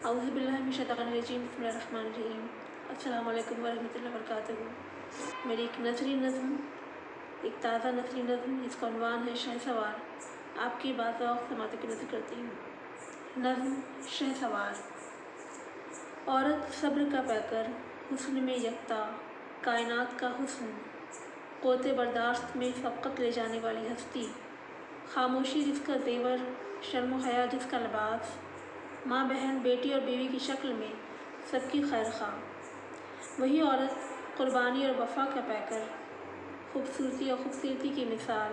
اعوذ باللہ من الشیطان الرجیم، بسم اللہ الرحمن الرحیم۔ السلام علیکم ورحمۃ اللہ وبرکاتہ۔ میری ایک نثری نظم، ایک تازہ نثری نظم جس کا عنوان ہے شہسوار، آپ کی باذوق سماعت کی نظر کرتی ہوں۔ نظم شہسوار۔ عورت صبر کا پیکر، حسن میں یکتا، کائنات کا حسن، قوت برداشت میں سبقت لے جانے والی ہستی، خاموشی جس کا زیور، شرم و حیا جس کا لباس، ماں بہن بیٹی اور بیوی کی شکل میں سب کی خیر خواہ، وہی عورت قربانی اور وفا کا پیکر، خوبصورتی اور خوبصورتی کی مثال،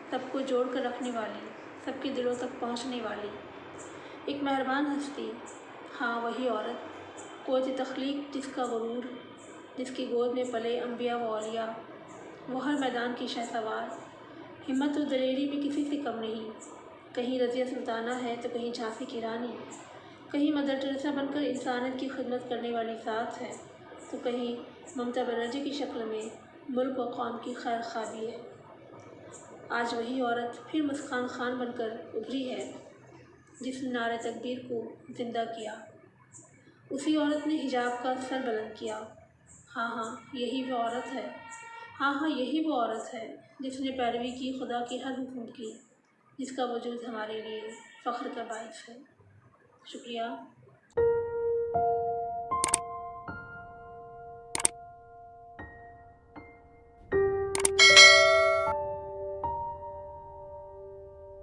سب کو جوڑ کر رکھنے والی، سب کے دلوں تک پہنچنے والی ایک مہربان ہستی۔ ہاں وہی عورت، قوت تخلیق جس کا غرور، جس کی گود میں پلے انبیاء و اولیاء، وہ ہر میدان کی شہسوار، ہمت و دلیری میں کسی سے کم نہیں، کہیں رضیہ سلطانہ ہے تو کہیں جھانسی کی رانی، کہیں مدر ٹریسا بن کر انسانیت کی خدمت کرنے والی ذات ہے تو کہیں ممتا بنرجی کی شکل میں ملک و قوم کی خیر خواہ بھی ہے۔ آج وہی عورت پھر مسکان خان بن کر ابھری ہے جس نے نعرہ تکبیر کو زندہ کیا، اسی عورت نے حجاب کا سر بلند کیا۔ ہاں یہی وہ عورت ہے، ہاں یہی وہ عورت ہے جس نے پیروی کی خدا کے ہر حکم کی، جس کا وجود ہمارے لیے فخر کا باعث ہے۔ شکریہ۔